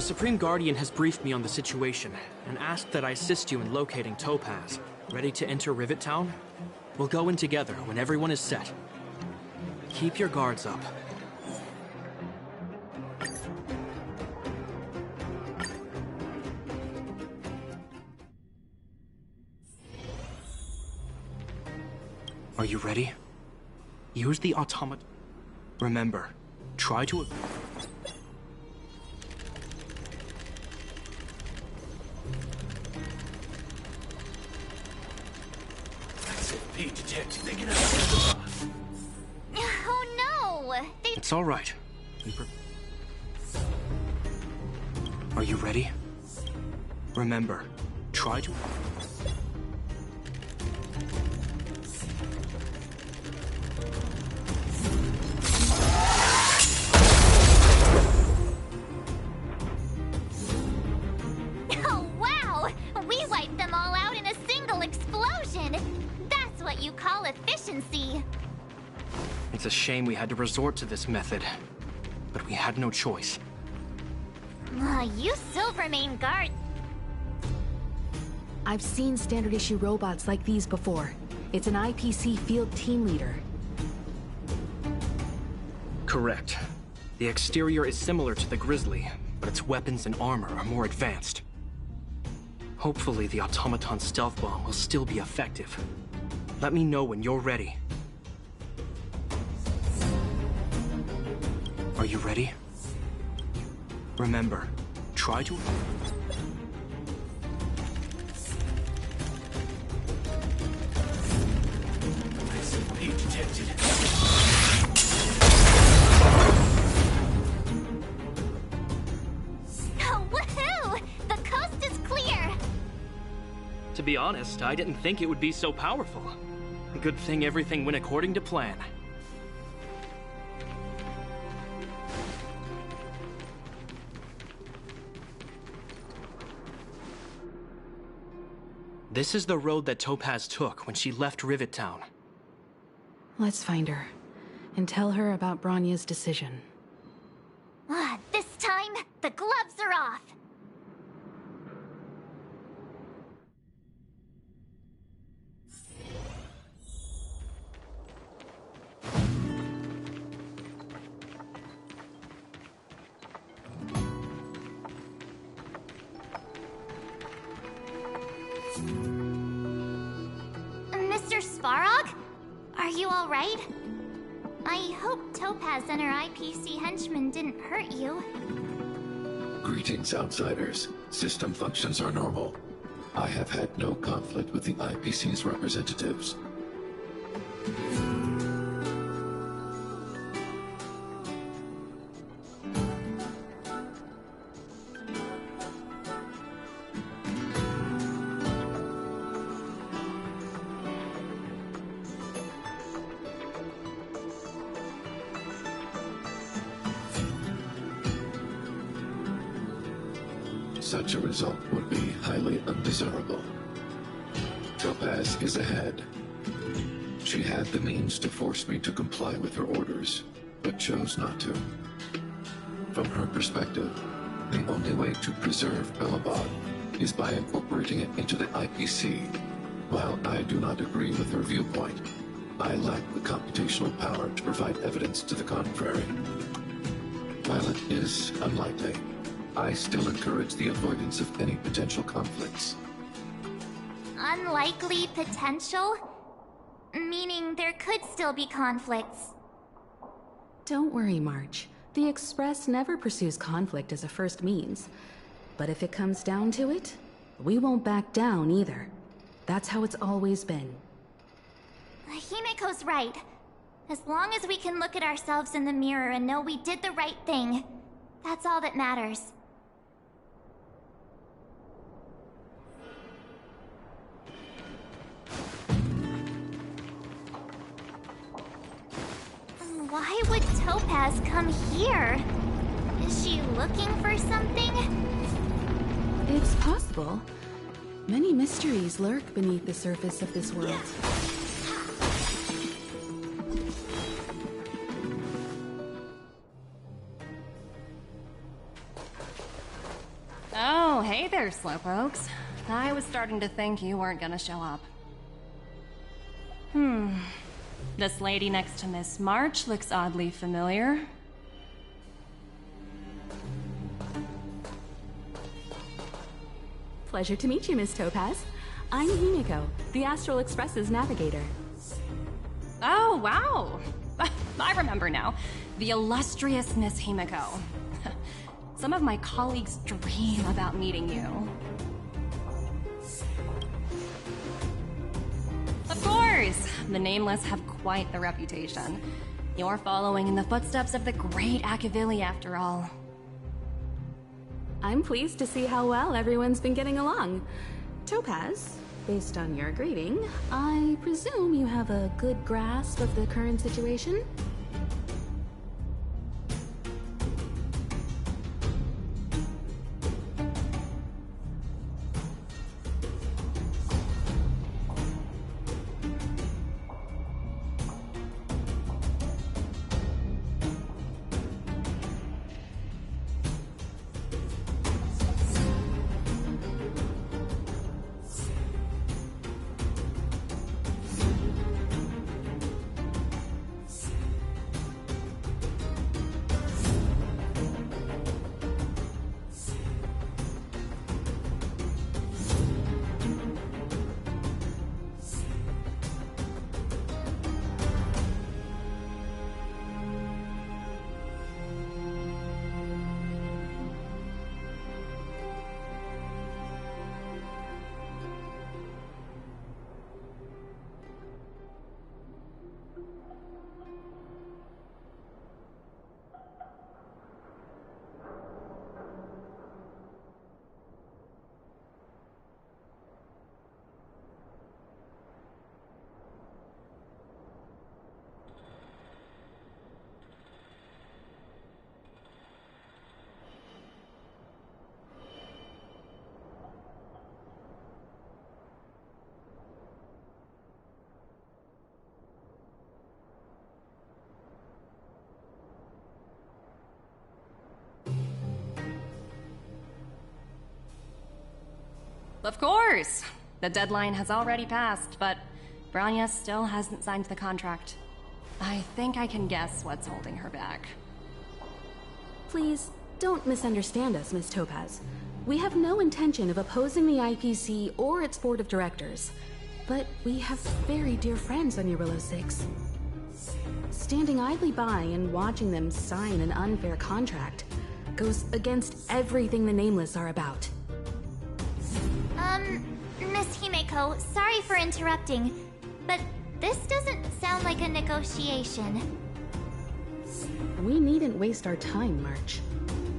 The Supreme Guardian has briefed me on the situation and asked that I assist you in locating Topaz. Ready to enter Rivet Town? We'll go in together when everyone is set. Keep your guards up. Are you ready? Use the automaton. Remember, try to... SFP detected. They get Oh no! It's all right. Are you ready? Remember, try to... Oh wow! We wiped them all out in a single explosion! That's what you call efficiency! It's a shame we had to resort to this method, but we had no choice. You Silvermane guard... I've seen standard issue robots like these before. It's an IPC field team leader. Correct. The exterior is similar to the Grizzly, but its weapons and armor are more advanced. Hopefully the automaton stealth bomb will still be effective. Let me know when you're ready. Are you ready? Remember, try to... SFP detected. Oh, woohoo! The coast is clear! To be honest, I didn't think it would be so powerful. Good thing everything went according to plan. This is the road that Topaz took when she left Rivet Town. Let's find her, and tell her about Bronya's decision. This time, the gloves are off! Mr. Svarog? Are you alright? I hope Topaz and her IPC henchmen didn't hurt you. Greetings, outsiders. System functions are normal. I have had no conflict with the IPC's representatives. Such a result would be highly undesirable. Topaz is ahead. She had the means to force me to comply with her orders, but chose not to. From her perspective, the only way to preserve Belobog is by incorporating it into the IPC. While I do not agree with her viewpoint, I lack the computational power to provide evidence to the contrary. While it is unlikely, I still encourage the avoidance of any potential conflicts. Unlikely potential? Meaning there could still be conflicts. Don't worry, March. The Express never pursues conflict as a first means. But if it comes down to it, we won't back down either. That's how it's always been. Himiko's right. As long as we can look at ourselves in the mirror and know we did the right thing, that's all that matters. Why would Topaz come here? Is she looking for something? It's possible. Many mysteries lurk beneath the surface of this world. Oh, hey there, Slowpokes. I was starting to think you weren't gonna show up. This lady next to Miss March looks oddly familiar. Pleasure to meet you, Miss Topaz. I'm Himiko, the Astral Express's navigator. Oh, wow. I remember now. The illustrious Miss Himiko. Some of my colleagues dream about meeting you. Of course! The Nameless have quite the reputation. You're following in the footsteps of the great Akavili, after all. I'm pleased to see how well everyone's been getting along. Topaz, based on your greeting, I presume you have a good grasp of the current situation? Of course! The deadline has already passed, but Branya still hasn't signed the contract. I think I can guess what's holding her back. Please, don't misunderstand us, Miss Topaz. We have no intention of opposing the IPC or its board of directors. But we have very dear friends on Eurilo 6. Standing idly by and watching them sign an unfair contract goes against everything the Nameless are about. Miss Himeko, sorry for interrupting, but this doesn't sound like a negotiation. We needn't waste our time, March.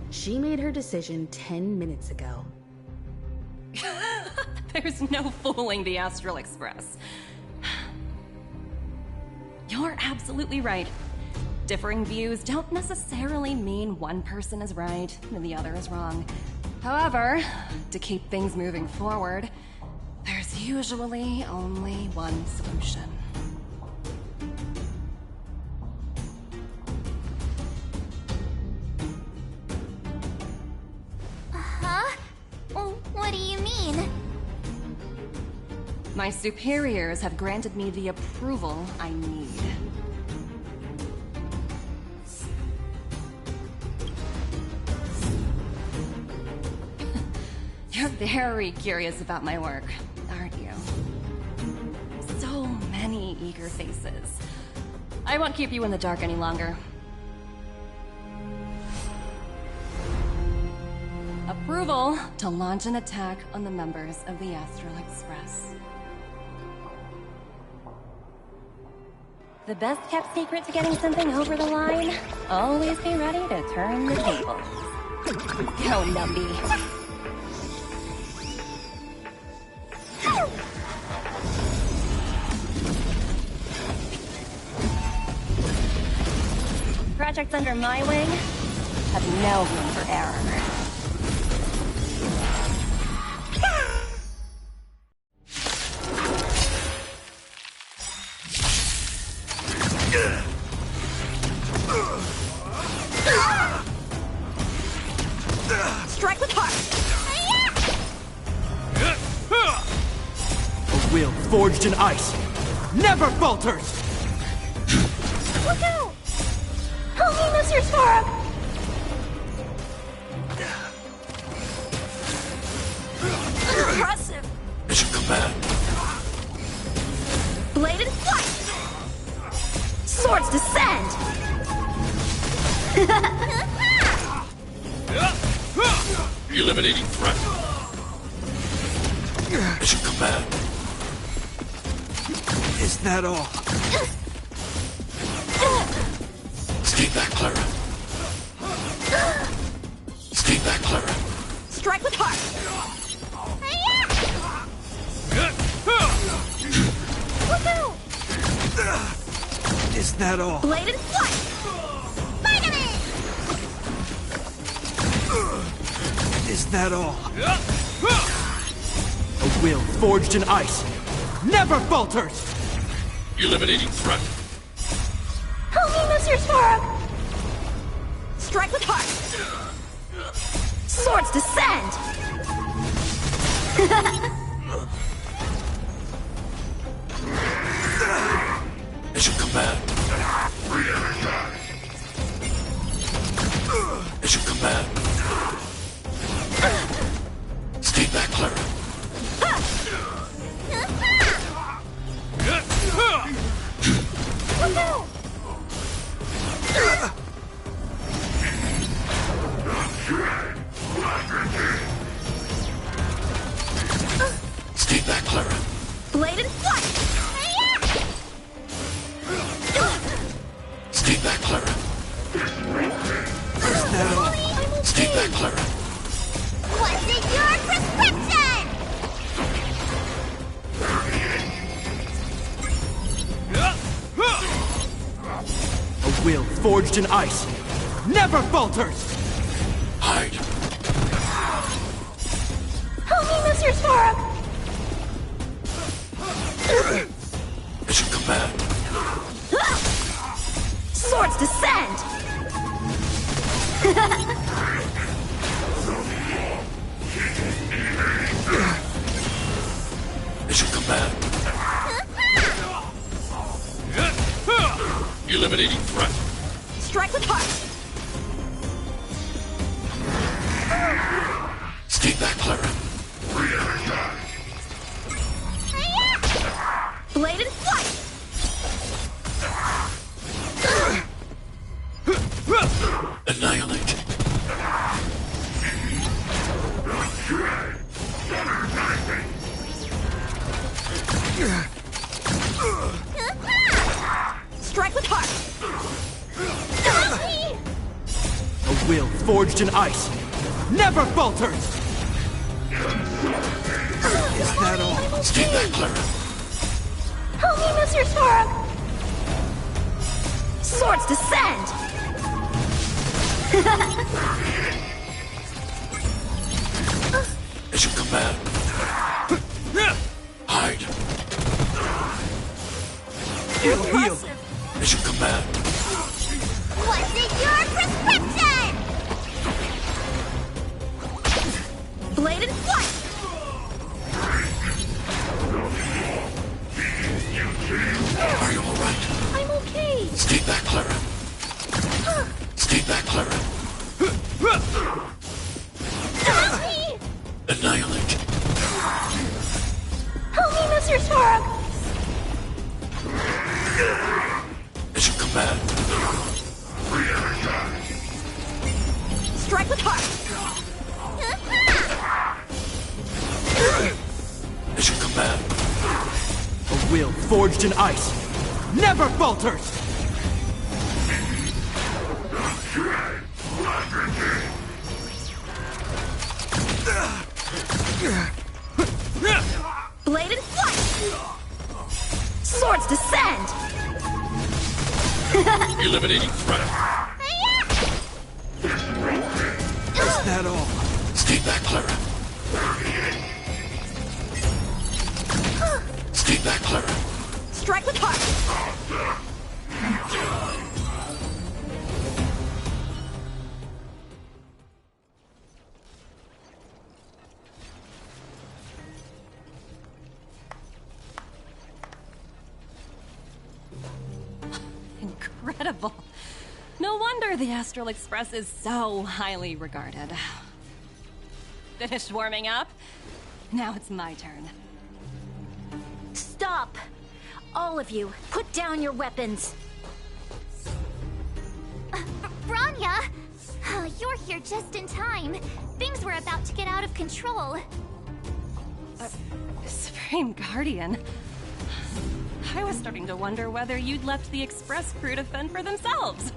She made her decision 10 minutes ago. There's no fooling the Astral Express. You're absolutely right. Differing views don't necessarily mean one person is right and the other is wrong. However, to keep things moving forward, there's usually only one solution. Huh? What do you mean? My superiors have granted me the approval I need. You're very curious about my work, aren't you? So many eager faces. I won't keep you in the dark any longer. Approval to launch an attack on the members of the Astral Express. The best kept secret to getting something over the line? Always be ready to turn the tables. Go, Numby. Projects under my wing have no room for error. Strike with heart! A will forged in ice never falters! Look out! Help me, Mr. Sparrow! Impressive! Mission command. Blade and flight! Swords descend! Eliminating threat. Mission command. Is that all? Stay back, Clara. Stay back, Clara. Strike with heart! Look out! Is that all? Blade and flight! Spider-Man! Is that all? A will forged in ice never falters! Eliminating threat. Help me, Mr. Sparrow! Strike with heart! Swords descend! Mission command. Mission command. Stay back, Clara. Look out! Stay back, Clara. Blade and flight! Stay back, Clara. Is that all? Stay back, Clara. What's in your prescription? A will forged in ice never falters! Hide. Help me, Mr. Sparrow! Mission command. Swords descend! Mission command. Eliminating threat. Strike with heart! Stay back, Clara. Blade and flight! Annihilate. Strike with heart! A will forged in ice never falters! Is that all? Stay back, Clara. Help me, Mr. Sparrow! Swords descend! Mission command. Hide. Heal. Mission command. What's in your prescription? Blade and flight! Are you alright? I'm okay! Stay back, Clara. Stay back, Clara. Help me! Annihilate. Help me, Mr. Sparrow! Mission command. Strike with heart! Mission command. A will forged in ice never falters! Blade and flight! Swords descend! Eliminating threat. Is that all? Stay back, Clara. Stay back, Clara. Strike with heart! incredible. No wonder the Astral Express is so highly regarded. Finished warming up? Now it's my turn. Stop! All of you, put down your weapons. Branya! You're here just in time. Things were about to get out of control. Supreme Guardian. I was starting to wonder whether you'd left the Express crew to fend for themselves.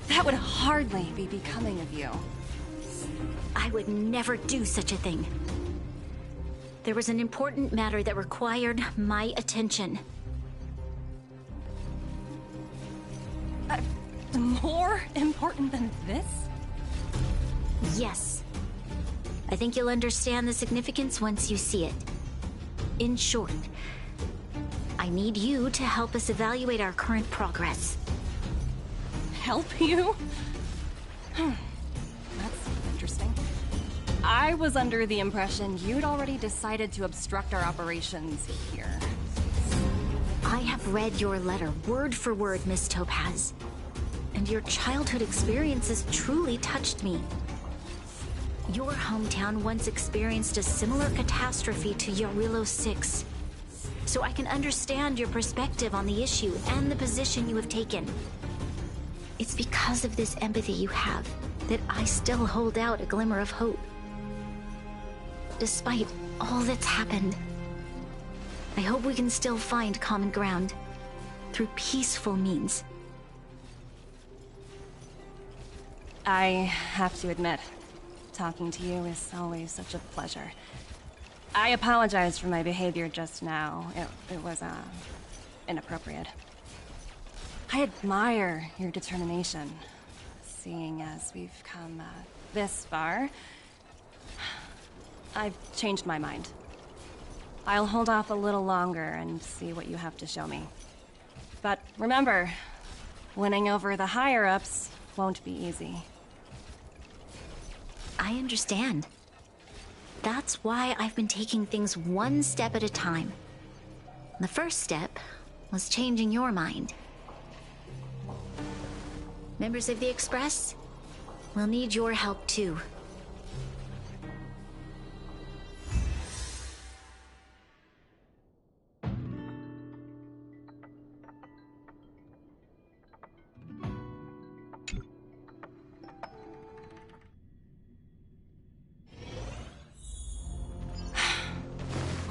That would hardly be becoming of you. I would never do such a thing. There was an important matter that required my attention. More important than this? Yes. I think you'll understand the significance once you see it. In short, I need you to help us evaluate our current progress. Help you? That's interesting. I was under the impression you'd already decided to obstruct our operations here. I have read your letter word for word, Miss Topaz. And your childhood experiences truly touched me. Your hometown once experienced a similar catastrophe to Yarilo 6. So I can understand your perspective on the issue and the position you have taken. It's because of this empathy you have that I still hold out a glimmer of hope. Despite all that's happened, I hope we can still find common ground through peaceful means. I have to admit, talking to you is always such a pleasure. I apologize for my behavior just now. It was, inappropriate. I admire your determination, seeing as we've come, this far. I've changed my mind. I'll hold off a little longer and see what you have to show me. But remember, winning over the higher-ups won't be easy. I understand. That's why I've been taking things one step at a time. The first step was changing your mind. Members of the Express, we'll need your help too.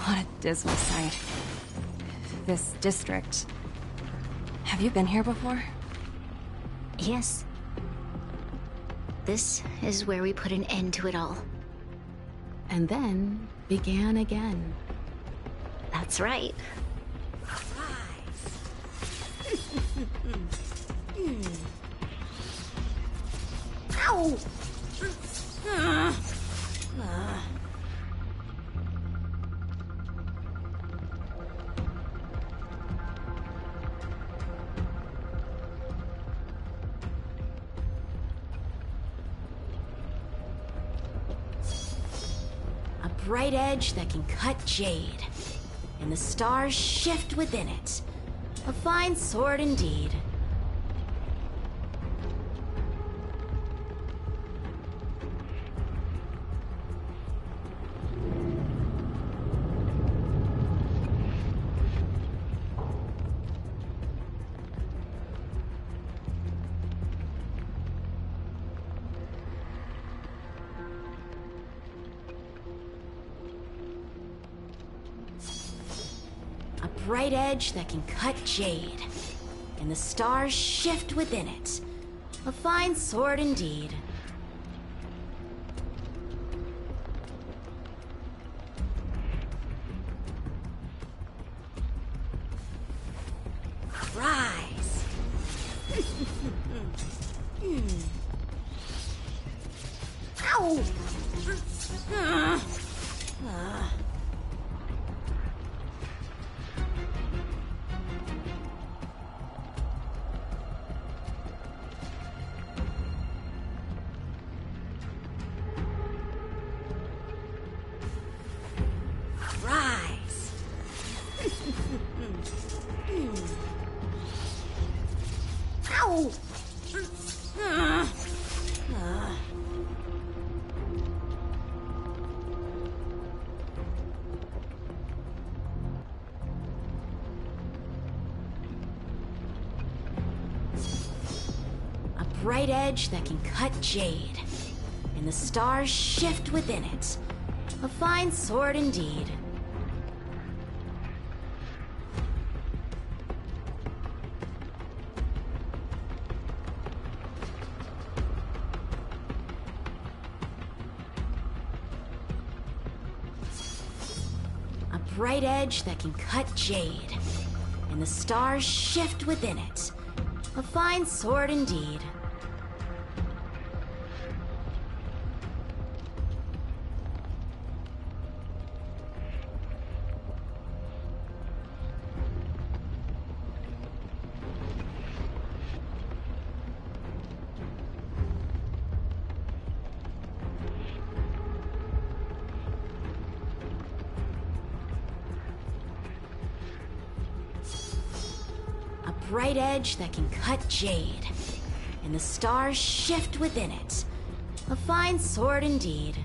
What a dismal sight. This district. Have you been here before? Yes. This is where we put an end to it all. And then began again. That's right. Ow! A bright edge that can cut jade, and the stars shift within it. A fine sword indeed. A bright edge that can cut jade, and the stars shift within it. A fine sword indeed. Rise! Ow! Rise! bright edge that can cut jade, and the stars shift within it. A fine sword indeed. A bright edge that can cut jade, and the stars shift within it. A fine sword indeed. Bright edge that can cut jade, and the stars shift within it. A fine sword indeed.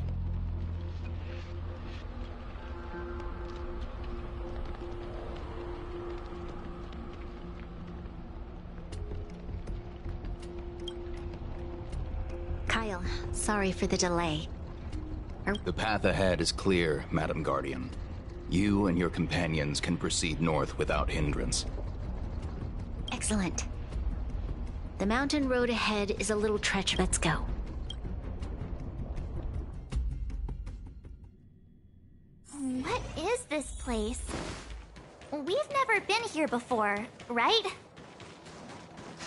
Kyle, sorry for the delay. The path ahead is clear, Madam Guardian. You and your companions can proceed north without hindrance. Excellent. The mountain road ahead is a little treacherous. Let's go. What is this place? We've never been here before, right?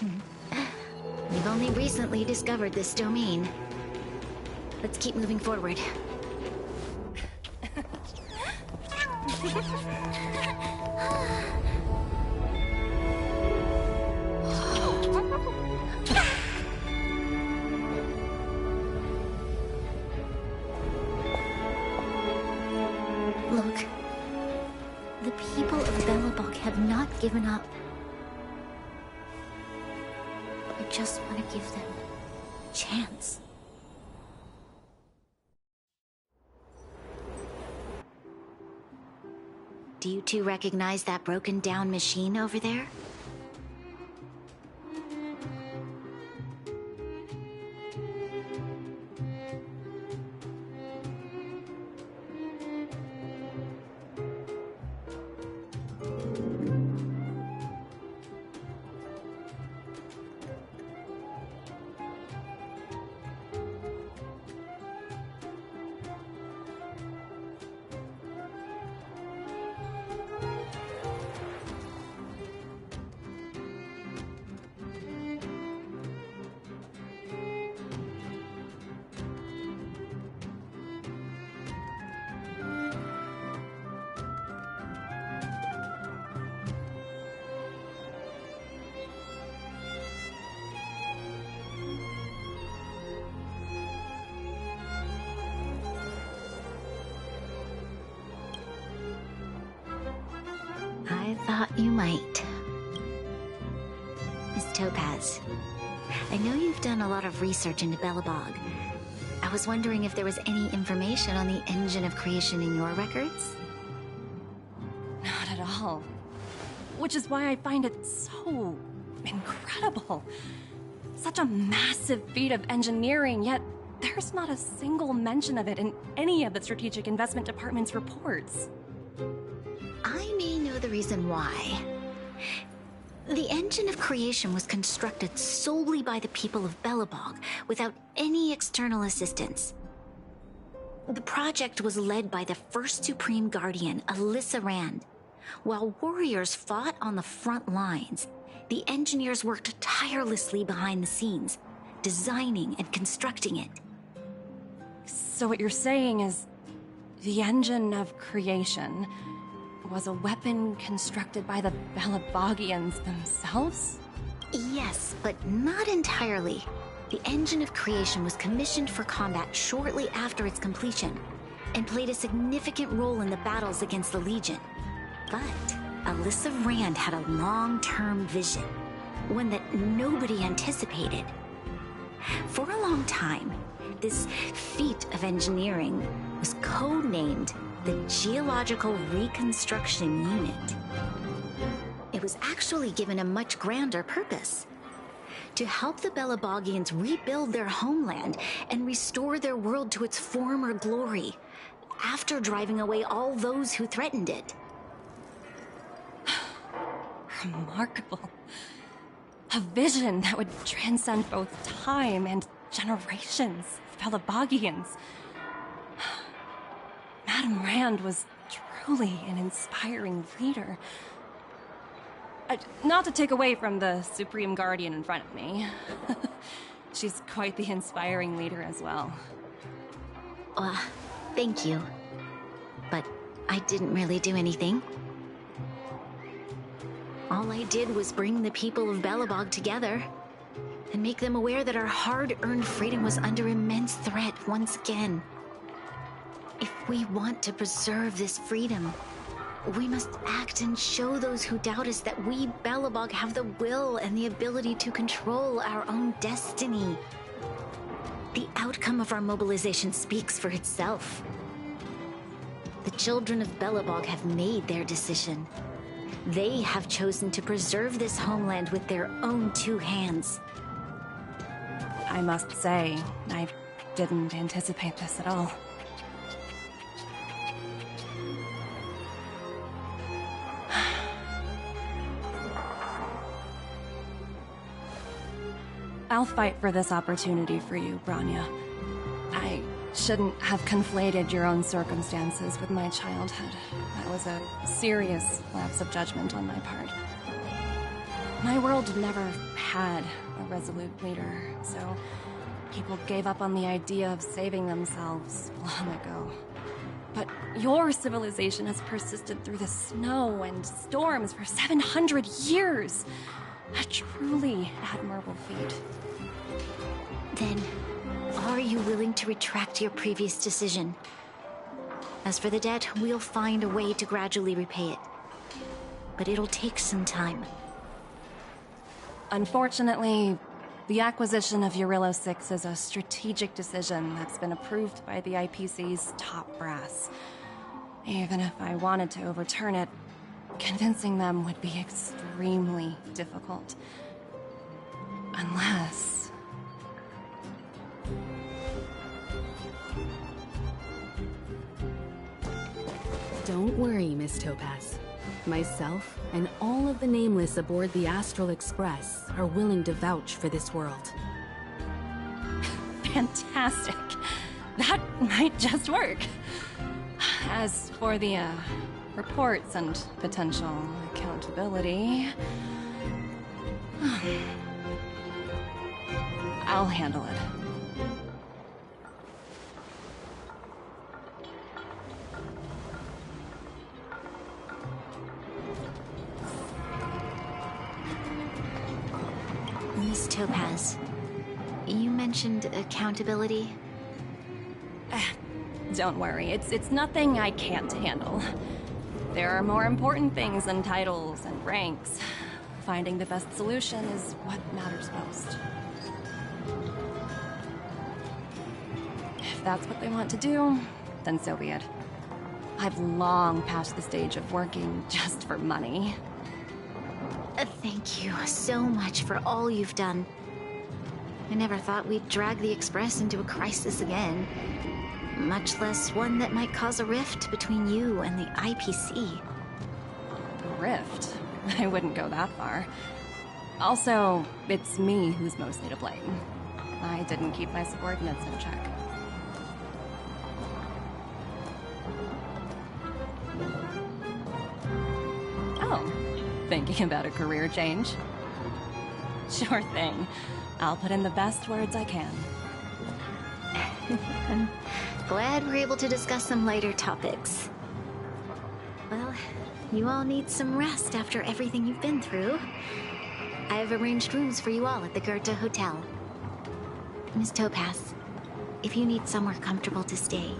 We've only recently discovered this domain. Let's keep moving forward. Look. The people of Belobog have not given up. I just want to give them a chance. Do you two recognize that broken down machine over there? I thought you might. Miss Topaz, I know you've done a lot of research into Belobog. I was wondering if there was any information on the engine of creation in your records? Not at all. Which is why I find it so incredible. Such a massive feat of engineering, yet there's not a single mention of it in any of the Strategic Investment Department's reports. I may know the reason why. The engine of creation was constructed solely by the people of Belobog, without any external assistance. The project was led by the first Supreme Guardian, Alyssa Rand. While warriors fought on the front lines, the engineers worked tirelessly behind the scenes, designing and constructing it. So what you're saying is, the engine of creation was a weapon constructed by the Belabogians themselves? Yes, but not entirely. The engine of creation was commissioned for combat shortly after its completion, and played a significant role in the battles against the Legion. But Alyssa Rand had a long-term vision, one that nobody anticipated. For a long time, this feat of engineering was codenamed the Geological Reconstruction Unit. It was actually given a much grander purpose: to help the Belabogians rebuild their homeland and restore their world to its former glory, after driving away all those who threatened it. Remarkable. A vision that would transcend both time and generations of Belabogians. Madame Rand was truly an inspiring leader. Not to take away from the Supreme Guardian in front of me. She's quite the inspiring leader as well. Thank you. But I didn't really do anything. All I did was bring the people of Belobog together and make them aware that our hard-earned freedom was under immense threat once again. If we want to preserve this freedom, we must act and show those who doubt us that we, Belobog, have the will and the ability to control our own destiny. The outcome of our mobilization speaks for itself. The children of Belobog have made their decision. They have chosen to preserve this homeland with their own two hands. I must say, I didn't anticipate this at all. I'll fight for this opportunity for you, Branya. I shouldn't have conflated your own circumstances with my childhood. That was a serious lapse of judgment on my part. My world never had a resolute leader, so people gave up on the idea of saving themselves long ago. But your civilization has persisted through the snow and storms for 700 years. A truly admirable feat. Then, are you willing to retract your previous decision? As for the debt, we'll find a way to gradually repay it. But it'll take some time. Unfortunately, the acquisition of Urilla 6 is a strategic decision that's been approved by the IPC's top brass. Even if I wanted to overturn it, convincing them would be extremely difficult. Unless... Don't worry, Miss Topaz. Myself and all of the Nameless aboard the Astral Express are willing to vouch for this world. Fantastic. That might just work. As for the, reports and potential accountability... I'll handle it. Miss Topaz, you mentioned accountability. Don't worry, it's nothing I can't handle. There are more important things than titles and ranks. Finding the best solution is what matters most. If that's what they want to do, then so be it. I've long passed the stage of working just for money. Thank you so much for all you've done. I never thought we'd drag the Express into a crisis again. Much less one that might cause a rift between you and the IPC. A rift? I wouldn't go that far. Also, it's me who's mostly to blame. I didn't keep my subordinates in check. Oh, thinking about a career change? Sure thing. I'll put in the best words I can. I'm glad we're able to discuss some lighter topics. Well, you all need some rest after everything you've been through. I've arranged rooms for you all at the Goethe Hotel. Miss Topaz, if you need somewhere comfortable to stay.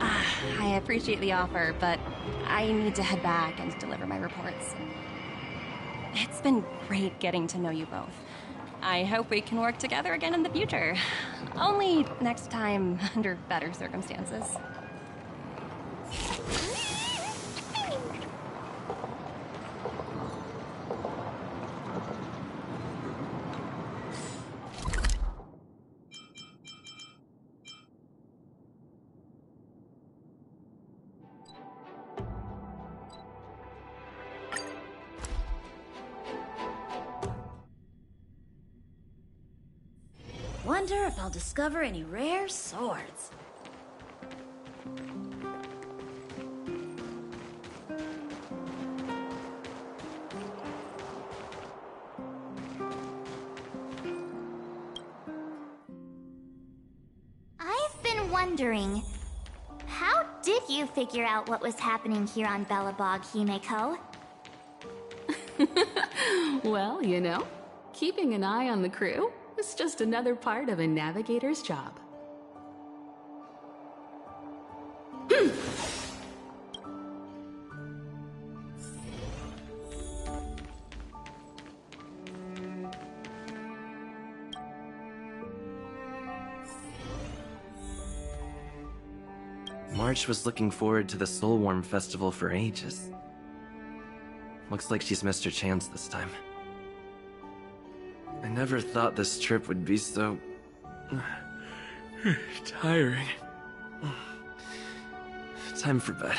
I appreciate the offer, but I need to head back and deliver my reports. It's been great getting to know you both. I hope we can work together again in the future. Only next time under better circumstances. Wonder if I'll discover any rare swords. I've been wondering, how did you figure out what was happening here on Belobog, Himeko? Well, you know, keeping an eye on the crew is just another part of a navigator's job. March was looking forward to the Soulwarm Festival for ages. Looks like she's missed her chance this time. I never thought this trip would be so... tiring. Time for bed.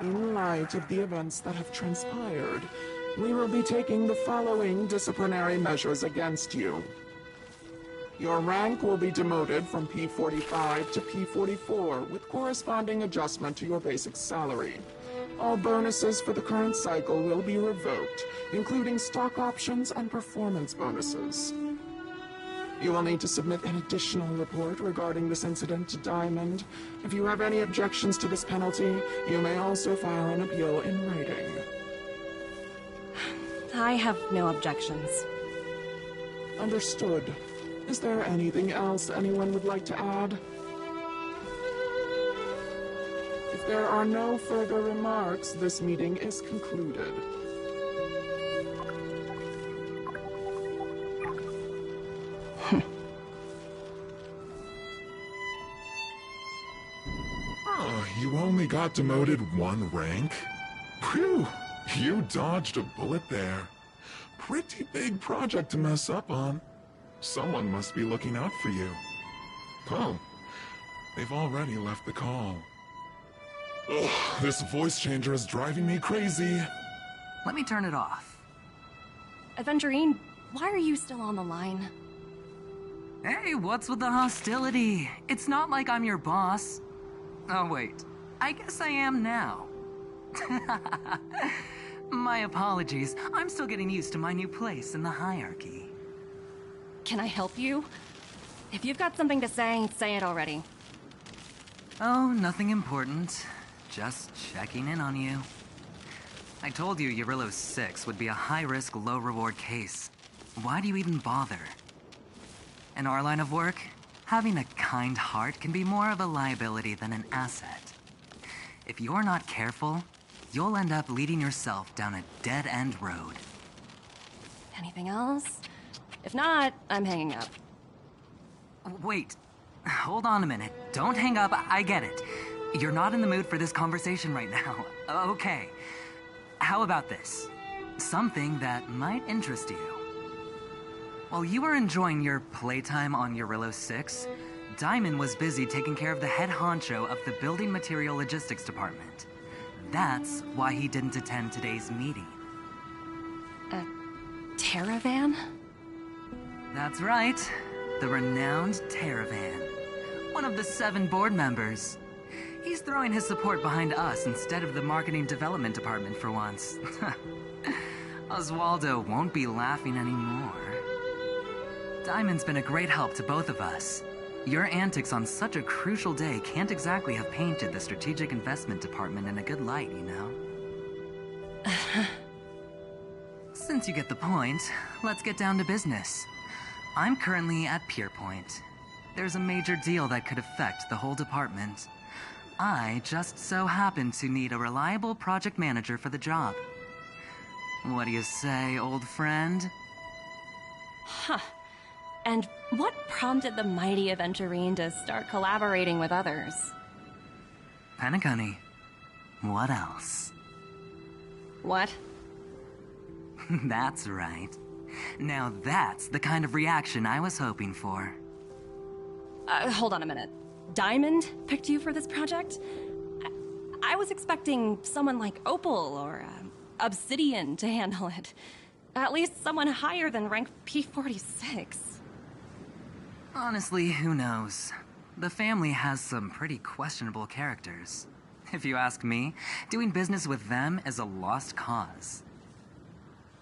In light of the events that have transpired, we will be taking the following disciplinary measures against you. Your rank will be demoted from P45 to P44 with corresponding adjustment to your basic salary. All bonuses for the current cycle will be revoked, including stock options and performance bonuses. You will need to submit an additional report regarding this incident to Diamond. If you have any objections to this penalty, you may also file an appeal in writing. I have no objections. Understood. Is there anything else anyone would like to add? If there are no further remarks, this meeting is concluded. You only got demoted one rank? Phew, you dodged a bullet there. Pretty big project to mess up on. Someone must be looking out for you. Oh, they've already left the call. Ugh, this voice changer is driving me crazy. Let me turn it off. Aventurine, why are you still on the line? Hey, what's with the hostility? It's not like I'm your boss. Oh, wait. I guess I am now. My apologies. I'm still getting used to my new place in the hierarchy. Can I help you? If you've got something to say it already. Oh, nothing important. Just checking in on you. I told you Eurillo 6 would be a high-risk, low-reward case. Why do you even bother? In our line of work, having a kind heart can be more of a liability than an asset. If you're not careful, you'll end up leading yourself down a dead-end road. Anything else? If not, I'm hanging up. Wait, hold on a minute. Don't hang up, I get it. You're not in the mood for this conversation right now. Okay. How about this? Something that might interest you. While you were enjoying your playtime on Eurillo 6, Diamond was busy taking care of the head honcho of the Building Material Logistics Department. That's why he didn't attend today's meeting. A Terravan? That's right. The renowned Terravan. One of the 7 board members. He's throwing his support behind us instead of the Marketing Development Department for once. Oswaldo won't be laughing anymore. Diamond's been a great help to both of us. Your antics on such a crucial day can't exactly have painted the Strategic Investment Department in a good light, you know? Since you get the point, let's get down to business. I'm currently at Pierpoint. There's a major deal that could affect the whole department. I just so happen to need a reliable project manager for the job. What do you say, old friend? Huh. And what prompted the mighty Aventurine to start collaborating with others? Penacony. What else? What? That's right. Now that's the kind of reaction I was hoping for. Hold on a minute. Diamond picked you for this project? I was expecting someone like Opal or Obsidian to handle it. At least someone higher than rank P46. Honestly, who knows? The family has some pretty questionable characters. If you ask me, doing business with them is a lost cause.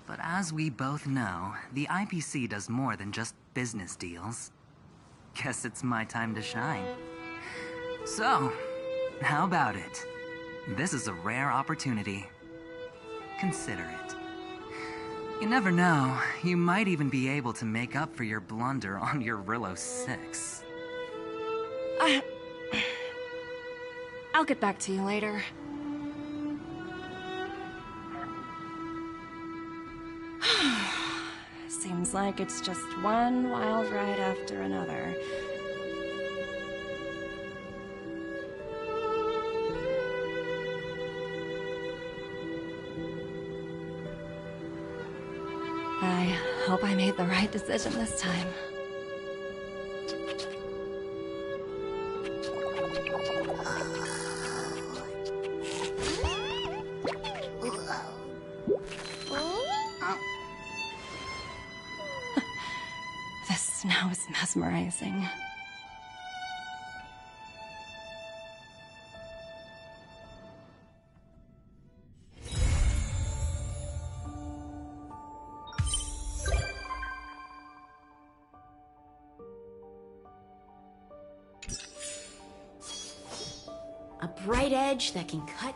But as we both know, the IPC does more than just business deals. Guess it's my time to shine. So, how about it? This is a rare opportunity. Consider it. You never know, you might even be able to make up for your blunder on your Rillo 6. I'll get back to you later. Seems like it's just one wild ride after another. I hope I made the right decision this time. This snow is mesmerizing. A bright edge that can cut.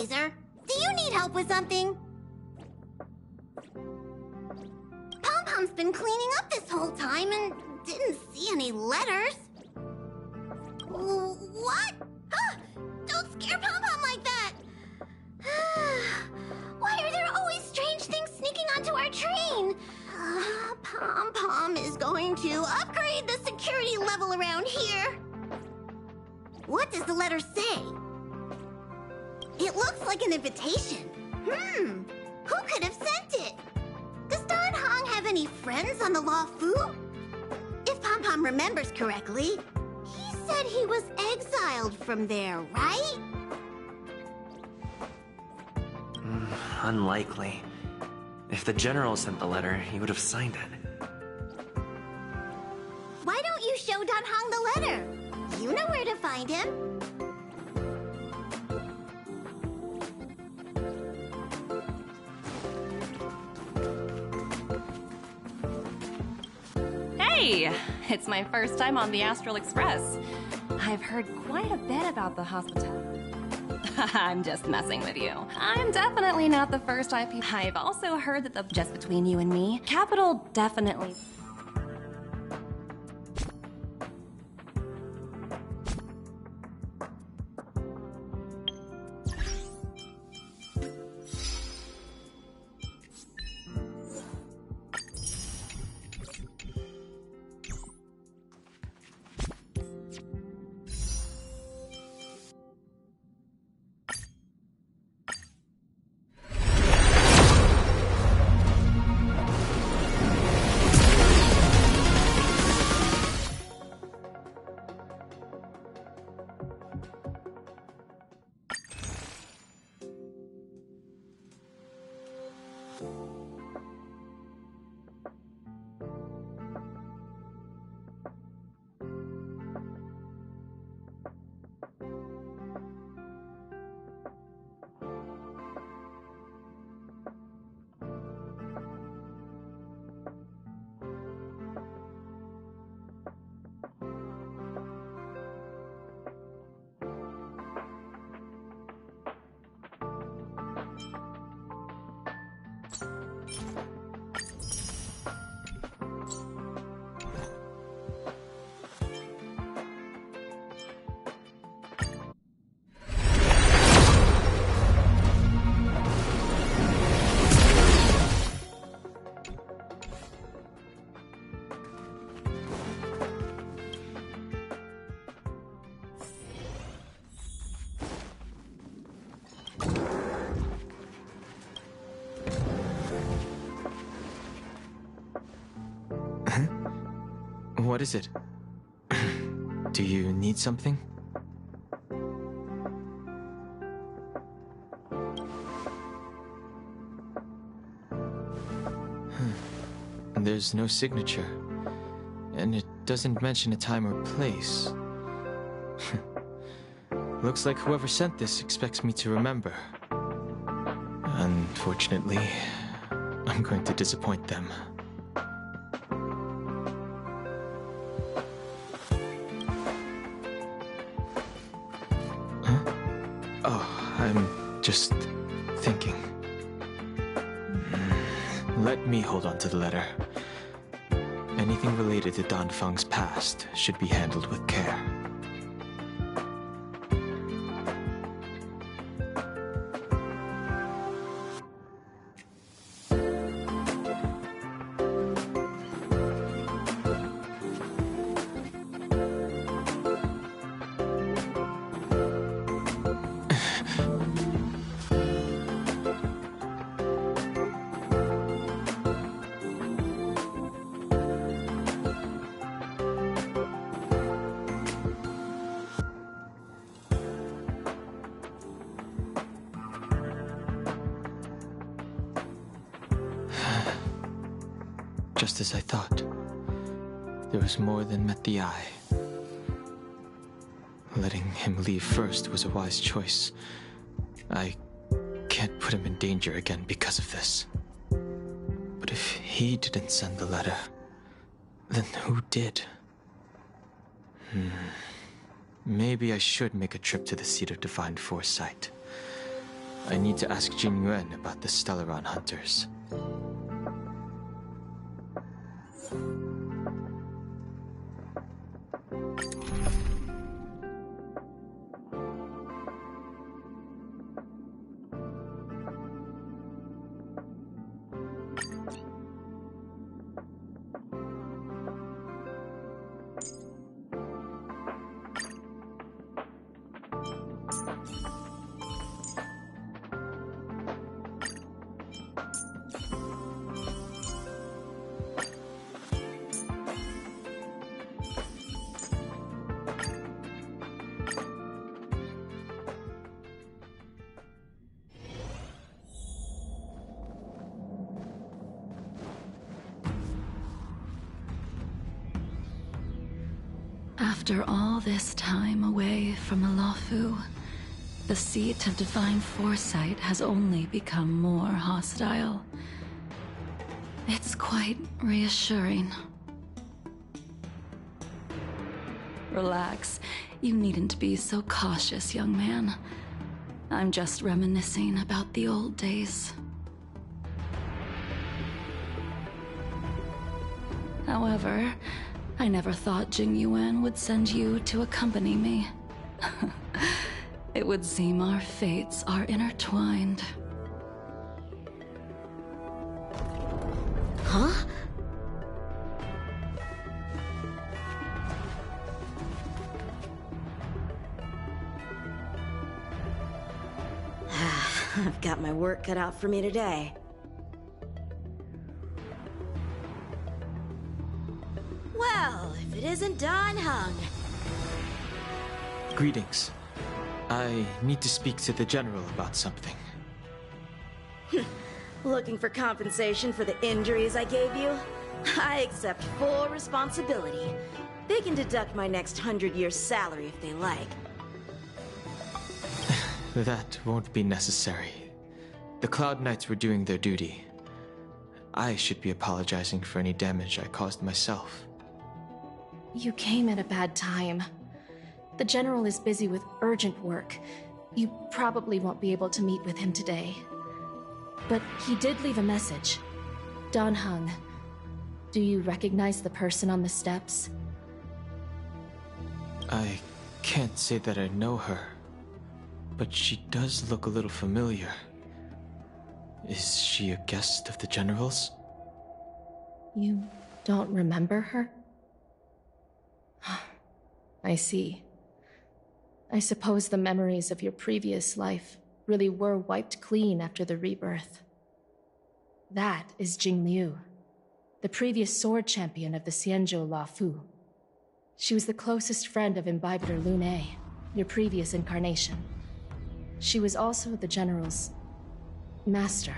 Laser. Do you need help with something? Pom-Pom's been cleaning up this whole time and didn't see any letters. What? Huh? Don't scare Pom-Pom like that! Why are there always strange things sneaking onto our train? Pom-Pom is going to upgrade the security level around here. What does the letter say? It looks like an invitation. Who could have sent it? Does Don Hong have any friends on the Law Fu? If Pom-Pom remembers correctly, he said he was exiled from there, right? Unlikely. If the general sent the letter, he would have signed it. Why don't you show Don Hong the letter? You know where to find him. Hey! It's my first time on the Astral Express. I've heard quite a bit about the hospitality. I'm just messing with you. I'm definitely not the first IP. I've also heard that just between you and me, Capital definitely... What is it? Do you need something? There's no signature, and it doesn't mention a time or place. Looks like whoever sent this expects me to remember. Unfortunately, I'm going to disappoint them. I'm just thinking. Let me hold on to the letter. Anything related to Dan Feng's past should be handled with care. Just as I thought. There was more than met the eye. Letting him leave first was a wise choice. I can't put him in danger again because of this. But if he didn't send the letter, then who did? Maybe I should make a trip to the seat of divine foresight. I need to ask Jing Yuan about the Stellaron hunters. After all this time away from Alafu, the seat of divine foresight has only become more hostile. It's quite reassuring. Relax. You needn't be so cautious, young man. I'm just reminiscing about the old days. However, I never thought Jing Yuan would send you to accompany me. It would seem our fates are intertwined. Huh? I've got my work cut out for me today. Well, if it isn't Dan Heng. Greetings. I need to speak to the General about something. Looking for compensation for the injuries I gave you? I accept full responsibility. They can deduct my next 100 years' salary if they like. That won't be necessary. The Cloud Knights were doing their duty. I should be apologizing for any damage I caused myself. You came at a bad time. The General is busy with urgent work. You probably won't be able to meet with him today. But he did leave a message. Dan Heng, do you recognize the person on the steps? I can't say that I know her, but she does look a little familiar. Is she a guest of the General's? You don't remember her? I see. I suppose the memories of your previous life really were wiped clean after the rebirth. That is Jing Liu, the previous sword champion of the Xianzhou Lafu. She was the closest friend of Imbibitor Lune, your previous incarnation. She was also the General's master.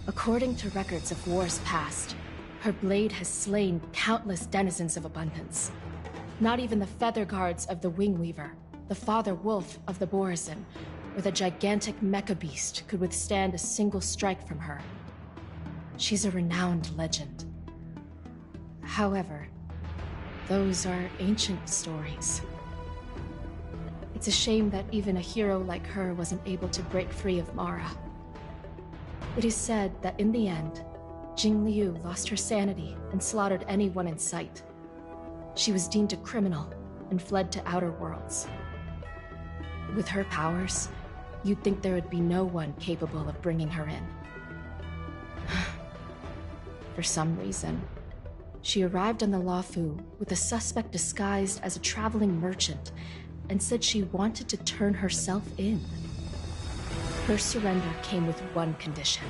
According to records of wars past, her blade has slain countless denizens of abundance. Not even the feather guards of the Wingweaver, the father wolf of the Borazin, or the gigantic mecha beast could withstand a single strike from her. She's a renowned legend. However, those are ancient stories. It's a shame that even a hero like her wasn't able to break free of Mara. It is said that in the end, Jing Liu lost her sanity and slaughtered anyone in sight. She was deemed a criminal and fled to outer worlds. With her powers, you'd think there would be no one capable of bringing her in. For some reason, she arrived on the Lafu with a suspect disguised as a traveling merchant and said she wanted to turn herself in. Her surrender came with one condition,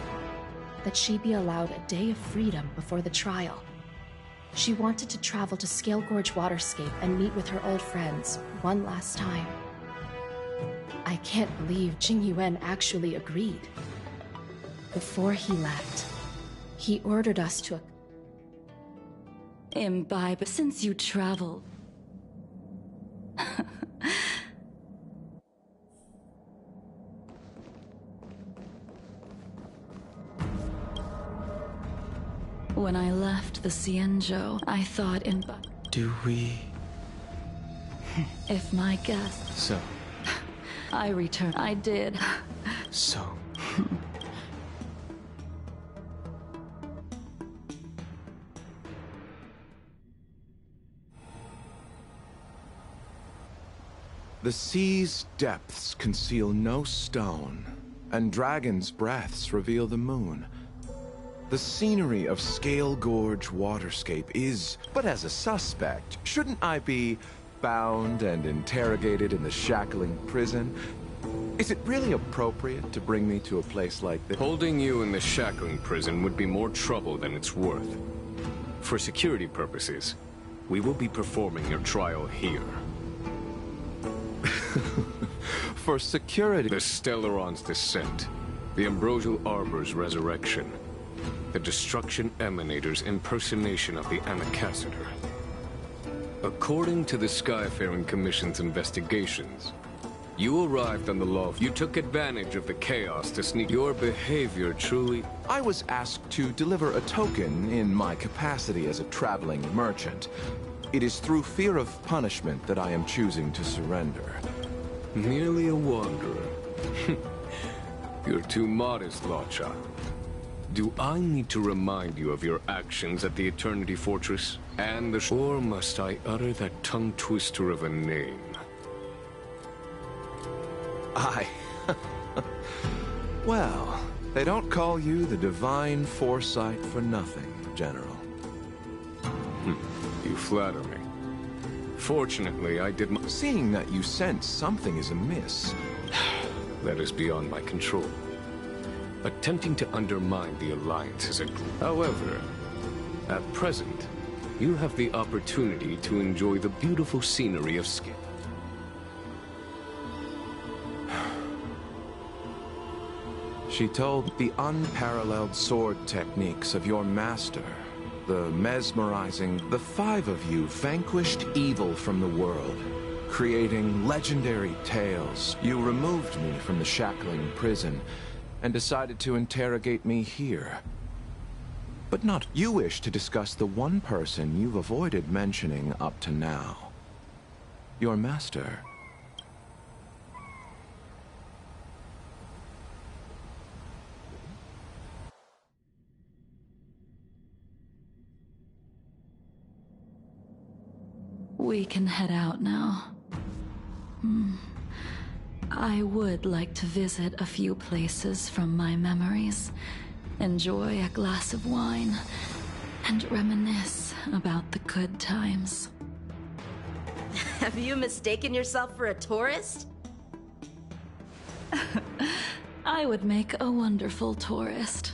that she be allowed a day of freedom before the trial. She wanted to travel to Scale Gorge Waterscape and meet with her old friends one last time. I can't believe Jing Yuan actually agreed. Before he left, he ordered us to imbibe since you travel. When I left the Xianzhou, I thought Do we? If my guests... So? I returned. I did. So... The sea's depths conceal no stone, and dragons' breaths reveal the moon. The scenery of Scale Gorge Waterscape is, but as a suspect, shouldn't I be bound and interrogated in the shackling prison? Is it really appropriate to bring me to a place like this? Holding you in the shackling prison would be more trouble than it's worth. For security purposes, we will be performing your trial here. For security... The Stellaron's descent, the Ambrosial Arbor's resurrection, the Destruction Emanator's impersonation of the Anacaster. According to the Skyfaring Commission's investigations, you arrived on the loft. You took advantage of the chaos to sneak. Your behavior truly... I was asked to deliver a token in my capacity as a traveling merchant. It is through fear of punishment that I am choosing to surrender. Merely a wanderer. You're too modest, Lawcha. Do I need to remind you of your actions at the Eternity Fortress? And the... Or must I utter that tongue twister of a name? Well, they don't call you the Divine Foresight for nothing, General. You flatter me. Fortunately, I did my... Seeing that you sense something is amiss... That is beyond my control. Attempting to undermine the Alliance is a... However, at present, you have the opportunity to enjoy the beautiful scenery of Skip. She told the unparalleled sword techniques of your master. The mesmerizing... The five of you vanquished evil from the world, creating legendary tales. You removed me from the shackling prison and decided to interrogate me here. But not... You wish to discuss the one person you've avoided mentioning up to now. Your master. We can head out now. I would like to visit a few places from my memories, enjoy a glass of wine, and reminisce about the good times. Have you mistaken yourself for a tourist? I would make a wonderful tourist.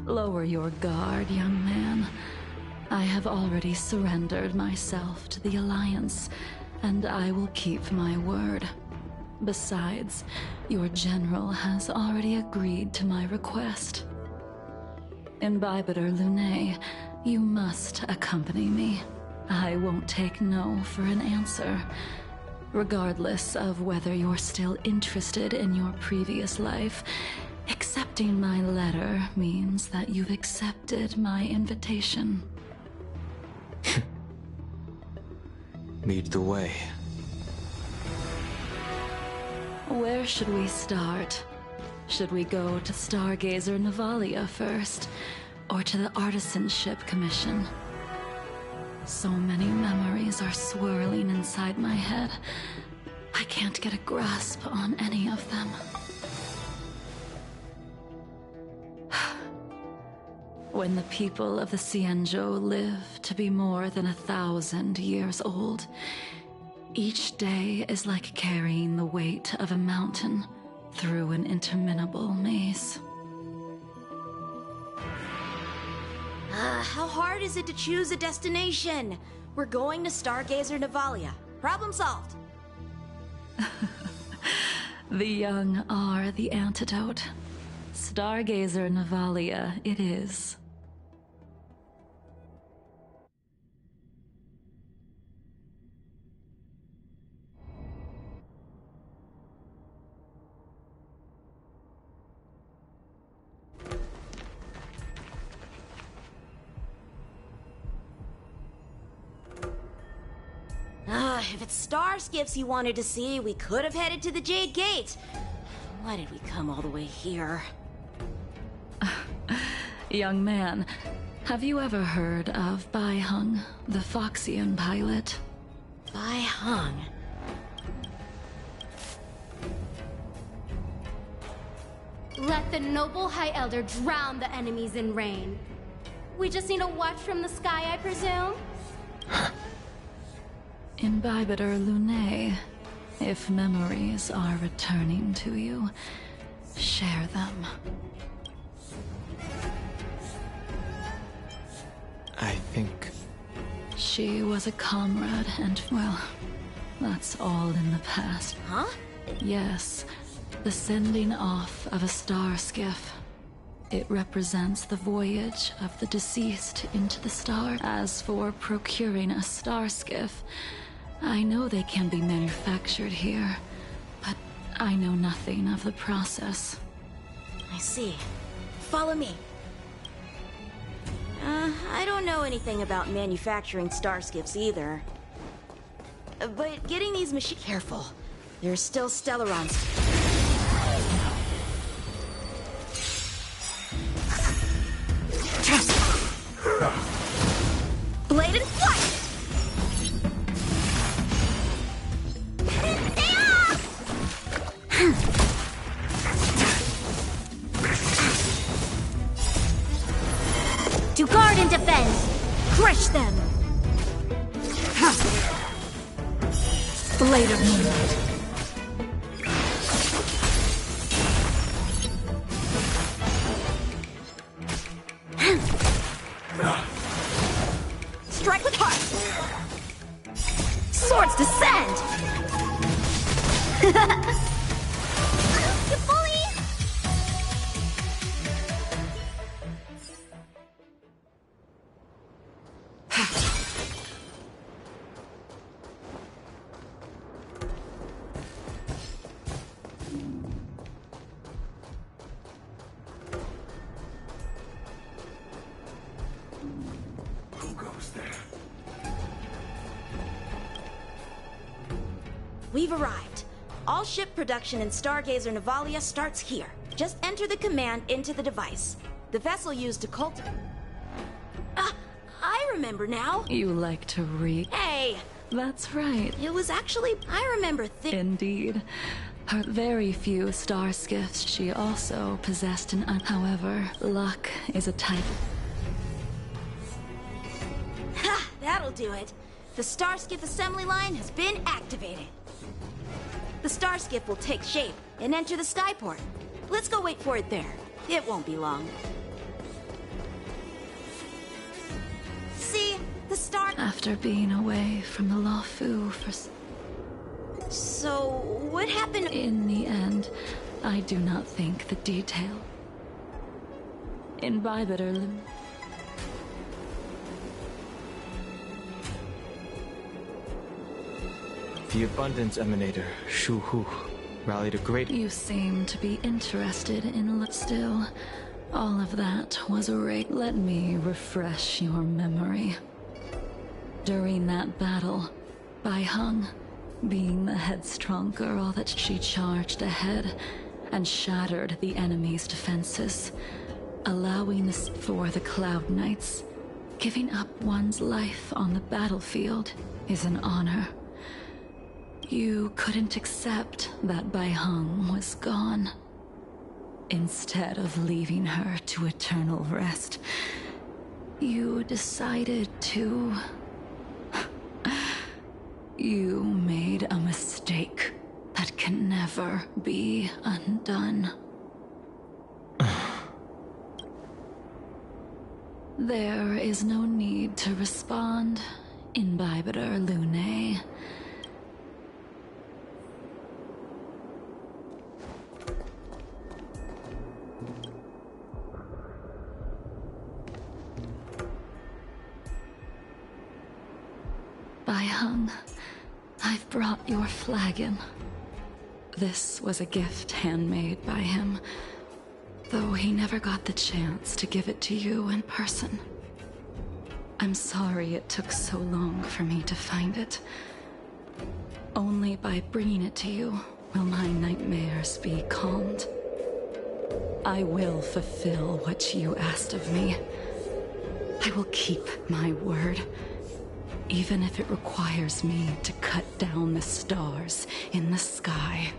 Lower your guard, young man. I have already surrendered myself to the Alliance, and I will keep my word. Besides, your general has already agreed to my request. Imbibitor Lunae, you must accompany me. I won't take no for an answer, regardless of whether you're still interested in your previous life. Accepting my letter means that you've accepted my invitation. Lead the way. Where should we start? Should we go to Stargazer Navalia first, or to the Artisanship Commission? So many memories are swirling inside my head. I can't get a grasp on any of them. When the people of the Cienjo live to be more than 1,000 years old, each day is like carrying the weight of a mountain through an interminable maze. How hard is it to choose a destination? We're going to Stargazer Navalia. Problem solved. The young are the antidote. Stargazer Navalia it is. if it's star skiffs you wanted to see, we could have headed to the Jade Gate. Why did we come all the way here? Young man, have you ever heard of Bai Hung, the Foxian pilot? Bai Hung? Let the noble High Elder drown the enemies in rain. We just need a watch from the sky, I presume? Imbibitor Lunae, if memories are returning to you, share them. I think... She was a comrade and, well, that's all in the past. Huh? Yes, the sending off of a star skiff. It represents the voyage of the deceased into the star. As for procuring a star skiff, I know they can be manufactured here, but I know nothing of the process. I see. Follow me. I don't know anything about manufacturing star skiffs either. But getting these machines... Careful. There's still Stellarons. Blade and flight! To guard and defend! Crush them! Blade of Moonlight. Strike with heart! Swords descend! You bully! We've arrived. All ship production in Stargazer Navalia starts here. Just enter the command into the device. The vessel used to cultivate... I remember now. You like to read. Hey! That's right. It was actually... I remember Indeed. Her very few star skiffs she also possessed an... However, luck is a type... Ha! That'll do it. The Starskiff assembly line has been activated. The Starskiff will take shape and enter the skyport. Let's go wait for it there. It won't be long. See? The star... After being away from the Luofu for... So, what happened? In the end, I do not think the detail. Imbibitor... The Abundance Emanator, Shu Hu, rallied a great... You seem to be interested in... Still, all of that was a raid. Let me refresh your memory. During that battle, Bai Hung, being the headstrong girl that she charged ahead and shattered the enemy's defenses, allowing this for the Cloud Knights. Giving up one's life on the battlefield is an honor. You couldn't accept that Bai Hung was gone. Instead of leaving her to eternal rest, you decided to... You made a mistake that can never be undone. There is no need to respond, Imbibitor Lunae. Bai Hung, I've brought your flagon. This was a gift handmade by him, though he never got the chance to give it to you in person. I'm sorry it took so long for me to find it. Only by bringing it to you will my nightmares be calmed. I will fulfill what you asked of me. I will keep my word, even if it requires me to cut down the stars in the sky.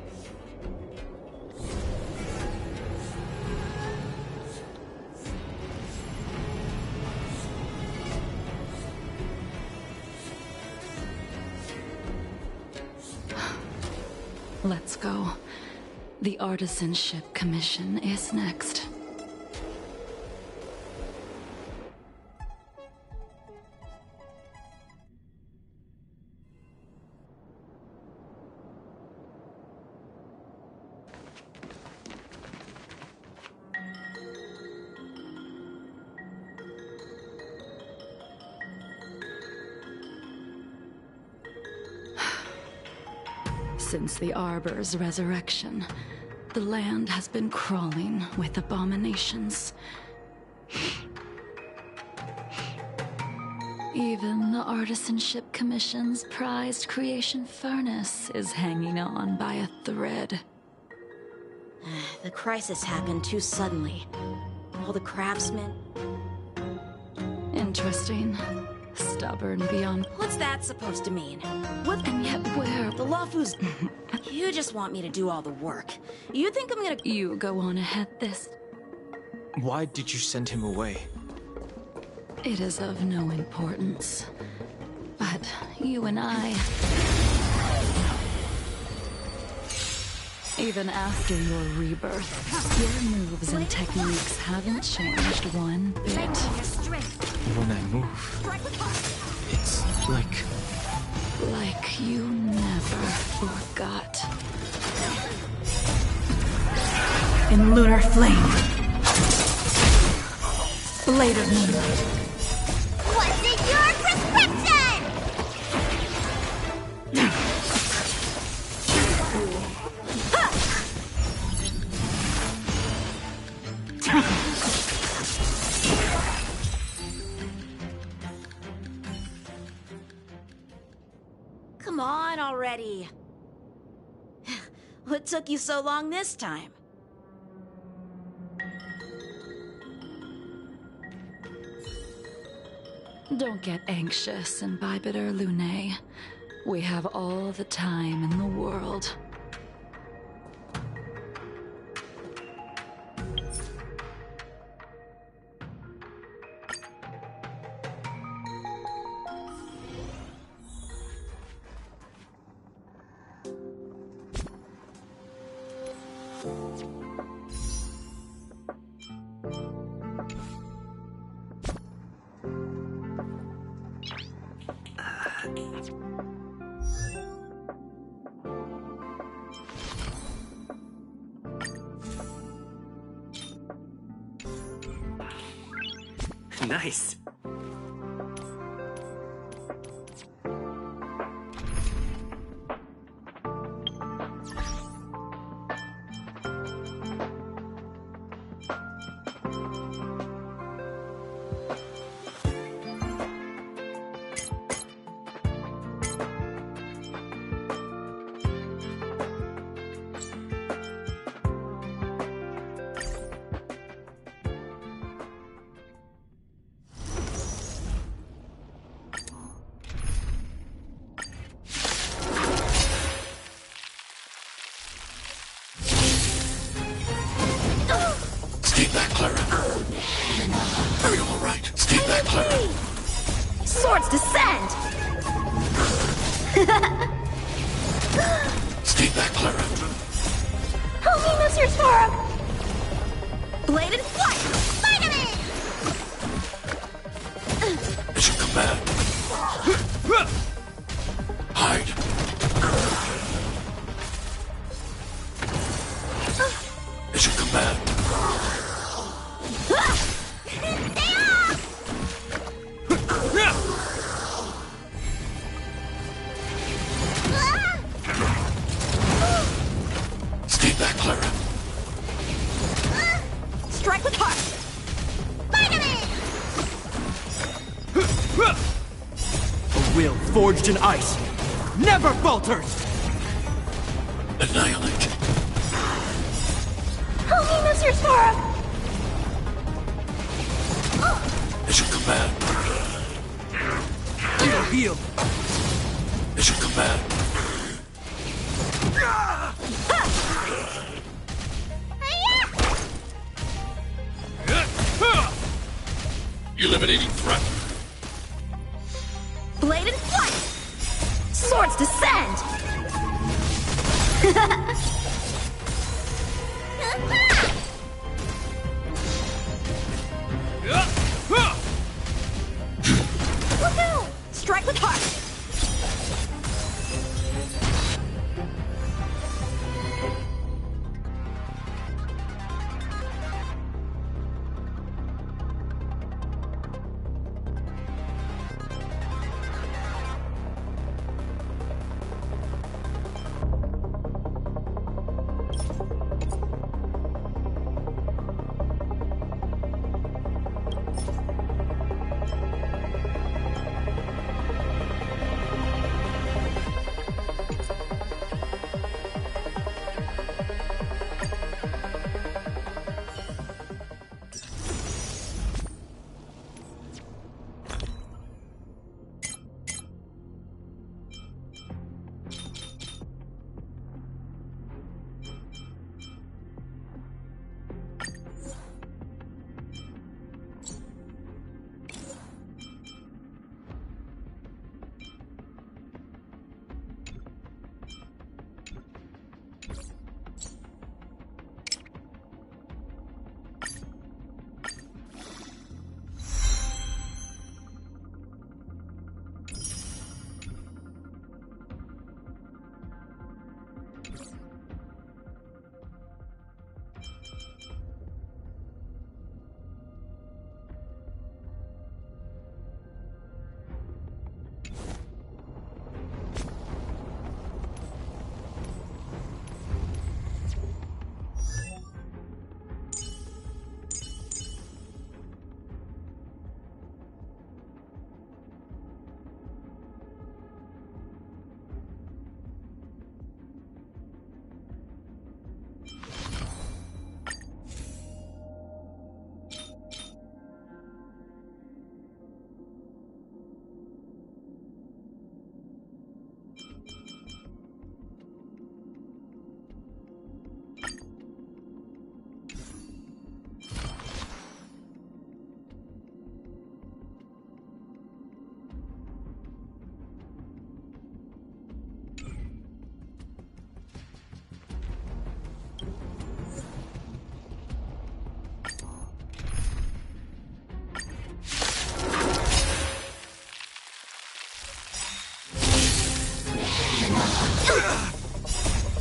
Let's go. The Artisanship Commission is next. Since the Arbor's resurrection, the land has been crawling with abominations. Even the Artisanship Commission's prized creation furnace is hanging on by a thread. The crisis happened too suddenly. All the craftsmen... Interesting. Stubborn beyond... What's that supposed to mean? What? And yet where? The Lawfus... You just want me to do all the work. You think I'm gonna... You go on ahead this. Why did you send him away? It is of no importance. But you and I... Even after your rebirth, your moves and techniques haven't changed one bit. When I move, it's like you never forgot. In lunar flame. Blade of moonlight. What's in your prescription? Come on already. What took you so long this time? Don't get anxious, Imbibitor Lune. We have all the time in the world. Nice. Swords descend! Stay back, Clara. Help me, Mr. Sparrow! Blade and flight! Vitamin! Mission command. Hide. Mission command. Stay back, Clara. Strike with heart! A will forged in ice never falters! Annihilate. Help me, Mr. Sparrow! It should come back. Heal. It should come back. Eliminating threat. Blade and flight! Swords descend! Woohoo! Strike with heart!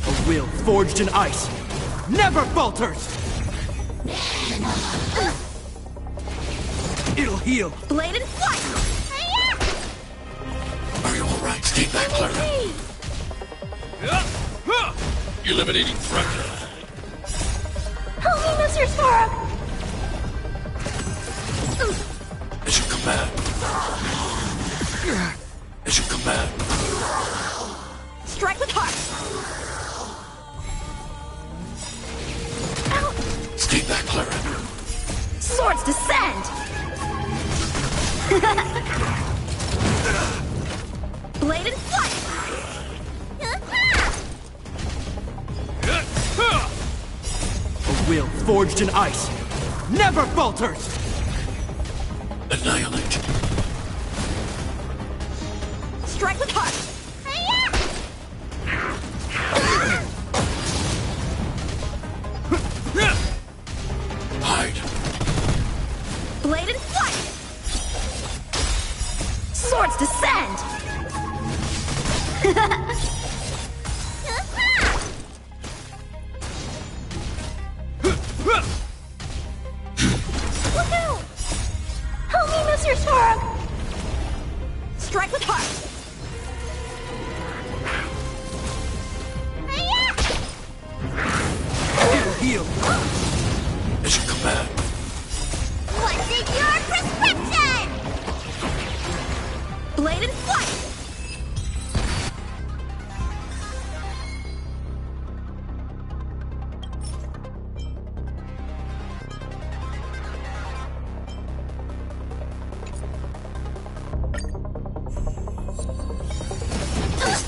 A will forged in ice never falters! It'll heal. Blade and flight! Are you alright? Stay back, Clara. Eliminating threat. Help me, Mr. Sparrow! It should come back. It should come back. Strike with heart! Stay back, Clara. Swords descend! Blade and flight! A will forged in ice never falters! Annihilate. Strike with heart! Hide. Blade and flight! Swords descend! Woohoo! Help me, Mr. Sparrow! Strike with heart! It'll heal. It should come back. What's in your prescription? Blade and flight!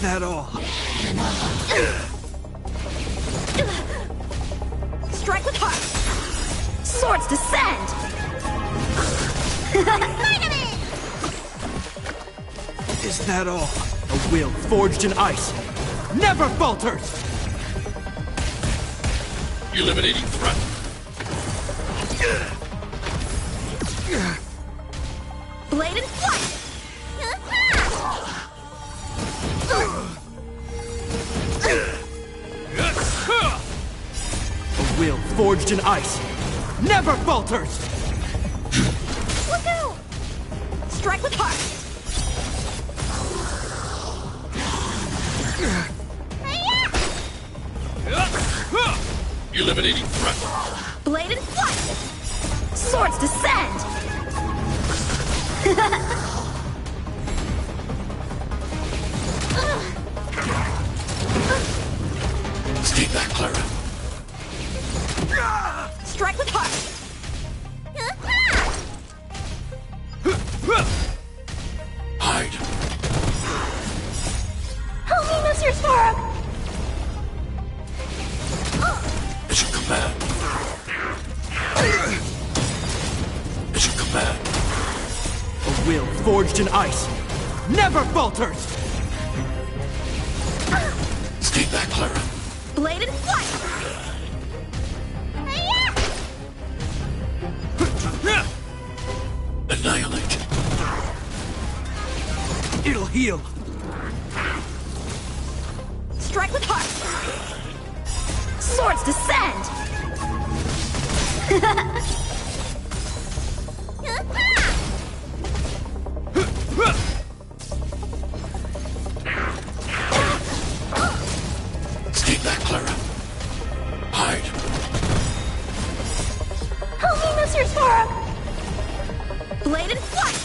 that all? Strike with heart! Swords descend! Is that all? A will forged in ice never falters! Eliminating threat. Blade and flight! A will forged in ice never falters! Look out! Strike with heart! Eliminating threat. Blade and flight! Swords descend! Stay back, Clara. Strike with heart! Hide. Help me, Monsieur Sparrow! At your command. At your command. A will forged in ice never falters! Stay back, Clara. Blade and flight! Annihilate. It'll heal! Strike with heart! Swords descend! Stay back, Clara. Hide. Help me, Monsieur Sparrow! Blade and flight!